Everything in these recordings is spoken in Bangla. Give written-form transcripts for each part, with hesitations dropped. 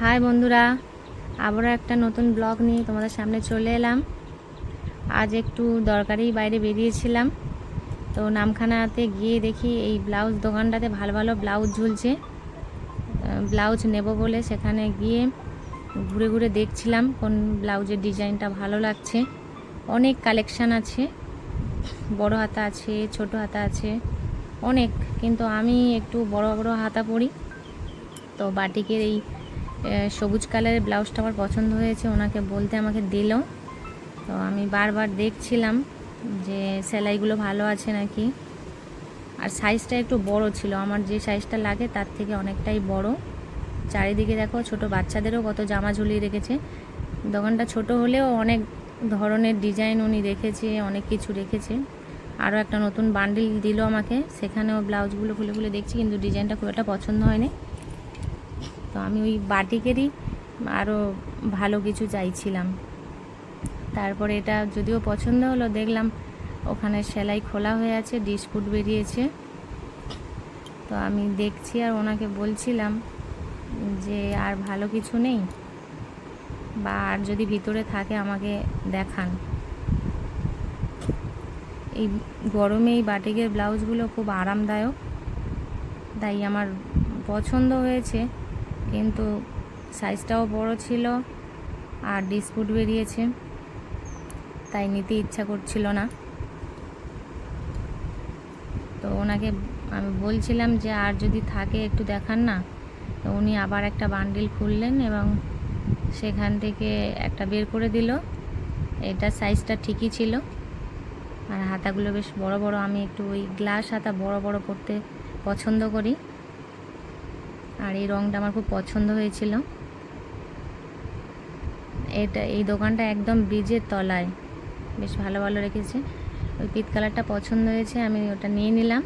হাই বন্ধুরা, আবারও একটা নতুন ব্লগ নিয়ে তোমাদের সামনে চলে এলাম। আজ একটু দরকারি বাইরে বেরিয়েছিলাম, তো নামখানাতে গিয়ে দেখি এই ব্লাউজ দোকানটাতে ভালো ভালো ব্লাউজ ঝুলছে। ব্লাউজ নেব বলে সেখানে গিয়ে ঘুরে ঘুরে দেখছিলাম কোন ব্লাউজের ডিজাইনটা ভালো লাগছে। অনেক কালেকশান আছে, বড় হাতা আছে, ছোট হাতা আছে অনেক, কিন্তু আমি একটু বড় বড় হাতা পরি। তো বাটিকের এই সবুজ কালারের ব্লাউজটা আমার পছন্দ হয়েছে, ওনাকে বলতে আমাকে দিল। তো আমি বারবার দেখছিলাম যে সেলাইগুলো ভালো আছে নাকি। আর সাইজটা একটু বড় ছিল, আমার যে সাইজটা লাগে তার থেকে অনেকটাই বড়। চারিদিকে দেখো ছোট বাচ্চাদেরও কত জামা ঝুলিয়ে রেখেছে। দোকানটা ছোট হলেও অনেক ধরনের ডিজাইন উনি রেখেছে, অনেক কিছু রেখেছে। আরও একটা নতুন বান্ডিল দিল আমাকে, সেখানেও ব্লাউজগুলো খুলে খুলে দেখছি, কিন্তু ডিজাইনটা খুব একটা পছন্দ হয়নি। তো আমি ওই বাটিকেরই আরও ভালো কিছু চাইছিলাম। তারপরে এটা যদিও পছন্দ হলো, দেখলাম ওখানে সেলাই খোলা হয়ে আছে, ডিসপুট বেরিয়েছে। তো আমি দেখছি আর ওনাকে বলছিলাম যে আর ভালো কিছু নেই, বা আর যদি ভিতরে থাকে আমাকে দেখান। এই গরমে এই বাটিকের ব্লাউজগুলো খুব আরামদায়ক, তাই আমার পছন্দ হয়েছে, কিন্তু সাইজটাও বড় ছিল আর ডিসপুট বেরিয়েছে, তাই নিতে ইচ্ছা করছিল না। তো ওনাকে আমি বলছিলাম যে আর যদি থাকে একটু দেখান না। তো উনি আবার একটা বান্ডিল খুললেন এবং সেখান থেকে একটা বের করে দিল। এটা সাইজটা ঠিকই ছিল, আর হাতাগুলো বেশ বড় বড়। আমি একটু ওই গ্লাস হাতা বড় বড় পরতে পছন্দ করি, আর এই রঙটা আমার খুব পছন্দ হয়েছিল। এই দোকানটা একদম ব্রিজের তলায়, বেশ ভালো ভালো রেখেছে। ওই পিত কালারটা পছন্দ হয়েছে, আমি ওটা নিয়ে নিলাম।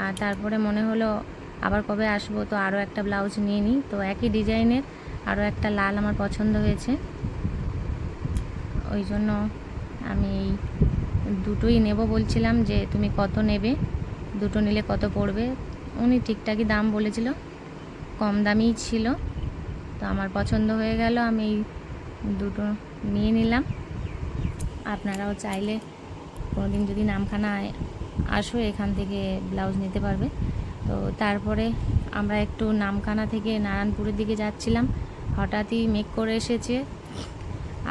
আর তারপরে মনে হলো আবার কবে আসবো, তো আরও একটা ব্লাউজ নিয়ে নিই। তো একই ডিজাইনের আরও একটা লাল আমার পছন্দ হয়েছে, ওই জন্য আমি এই দুটোই নেব বলছিলাম যে তুমি কত নেবে, দুটো নিলে কত পড়বে। উনি ঠিকঠাকই দাম বলেছিল, কম দামিই ছিল। তো আমার পছন্দ হয়ে গেল, আমি এই দুটো নিয়ে নিলাম। আপনারাও চাইলে কোনোদিন যদি নামখানায় আসো, এখান থেকে ব্লাউজ নিতে পারবে। তো তারপরে আমরা একটু নামখানা থেকে নারায়ণপুরের দিকে যাচ্ছিলাম, হঠাৎই মেঘ করে এসেছে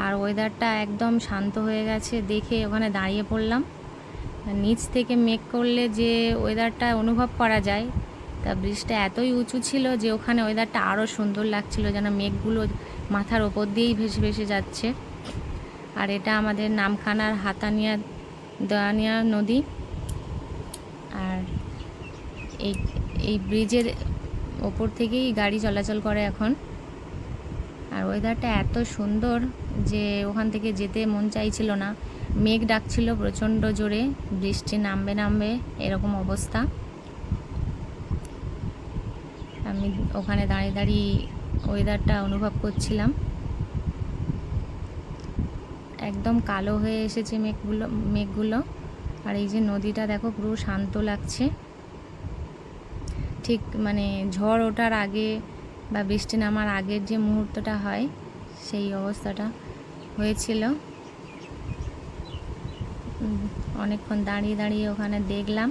আর ওয়েদারটা একদম শান্ত হয়ে গেছে দেখে ওখানে দাঁড়িয়ে পড়লাম। নিচ থেকে মেঘ করলে যে ওয়েদারটা অনুভব করা যায়, তা ব্রিজটা এতই উঁচু ছিল যে ওখানে ওয়েদারটা আরও সুন্দর লাগছিল, যেন মেঘগুলো মাথার ওপর দিয়েই ভেসে ভেসে যাচ্ছে। আর এটা আমাদের নামখানার হাতানিয়া দয়ানিয়া নদী, আর এই এই ব্রিজের ওপর থেকেই গাড়ি চলাচল করে এখন। আর ওয়েদারটা এত সুন্দর যে ওখান থেকে যেতে মন চাইছিল না। মেঘ ডাকছিল প্রচণ্ড জোরে, বৃষ্টি নামবে নামবে এরকম অবস্থা। আমি ওখানে দাঁড়িয়ে দাঁড়িয়ে ওয়েদারটা অনুভব করছিলাম। একদম কালো হয়ে এসেছে মেঘগুলো। আর এই যে নদীটা দেখো পুরো শান্ত লাগছে, ঠিক মানে ঝড় ওঠার আগে বা বৃষ্টি নামার আগের যে মুহূর্তটা হয়, সেই অবস্থাটা হয়েছিল। অনেকক্ষণ দাঁড়িয়ে দাঁড়িয়ে ওখানে দেখলাম।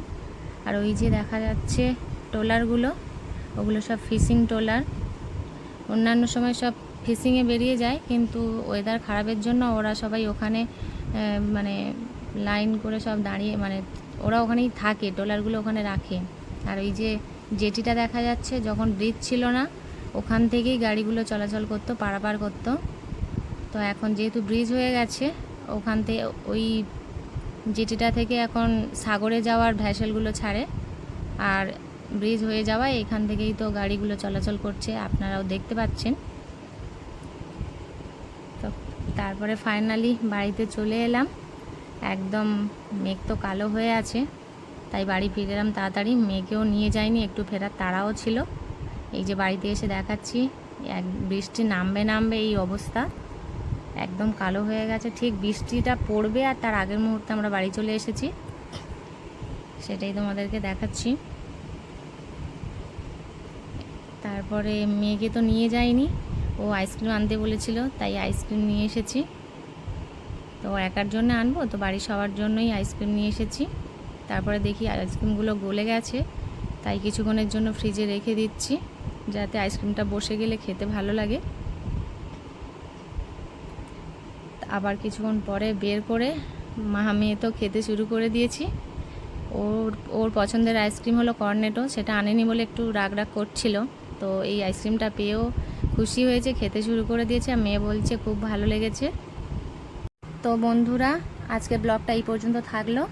আর ওই যে দেখা যাচ্ছে ট্রলারগুলো, ওগুলো সব ফিশিং ট্রলার। অন্যান্য সময় সব ফিশিংয়ে বেরিয়ে যায়, কিন্তু ওয়েদার খারাপের জন্য ওরা সবাই ওখানে মানে লাইন করে সব দাঁড়িয়ে, মানে ওরা ওখানেই থাকে, ট্রলারগুলো ওখানে রাখে। আর ওই যে জেটিটা দেখা যাচ্ছে, যখন ব্রিজ ছিল না ওখান থেকেই গাড়িগুলো চলাচল করতো, পারাপার করতো। তো এখন যেহেতু ব্রিজ হয়ে গেছে, ওখান থেকে ওই জেটিটা থেকে এখন সাগরে যাওয়ার ভ্যাসেলগুলো ছাড়ে, আর ব্রিজ হয়ে যাওয়ায় এখান থেকেই তো গাড়িগুলো চলাচল করছে, আপনারাও দেখতে পাচ্ছেন। তো তারপরে ফাইনালি বাড়িতে চলে এলাম। একদম মেঘ তো কালো হয়ে আছে, তাই বাড়ি ফিরে এলাম তাড়াতাড়ি। মেঘেও নিয়ে যায়নি, একটু ফেরার তাড়াও ছিল। এই যে বাড়িতে এসে দেখাচ্ছি, বৃষ্টি নামবে নামবে এই অবস্থা, একদম কালো হয়ে গেছে। ঠিক বৃষ্টিটা পড়বে আর তার আগের মুহূর্তে আমরা বাড়ি চলে এসেছি, সেটাই তোমাদেরকে দেখাচ্ছি। তারপরে মেঘে তো নিয়ে যায়নি, ও আইসক্রিম আনতে বলেছিল, তাই আইসক্রিম নিয়ে এসেছি। তো একার জন্য আনবো, তো বাড়ির সবার জন্যই আইসক্রিম নিয়ে এসেছি। তারপরে দেখি আইসক্রিমগুলো গলে গেছে, তাই কিছুক্ষণের জন্য ফ্রিজে রেখে দিচ্ছি, যাতে আইসক্রিমটা বসে গেলে খেতে ভালো লাগে। আবার কিছুক্ষণ পরে বের করে মেয়ে তো খেতে শুরু করে দিয়েছি। ওর পছন্দের আইসক্রিম হলো কর্নেটো, সেটা আনেনি বলে একটু রাগ করছিল। তো এই আইসক্রিমটা পেয়েও খুশি হয়েছে, খেতে শুরু করে দিয়েছে। আর মেয়ে বলছে খুব ভালো লেগেছে। তো বন্ধুরা, আজকে ব্লগটা এই পর্যন্ত থাকলো।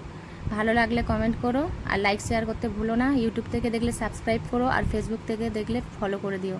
ভালো লাগলে কমেন্ট করো আর লাইক শেয়ার করতে ভুলো না। ইউটিউব থেকে দেখলে সাবস্ক্রাইব করো আর ফেসবুক থেকে দেখলে ফলো করে দিও।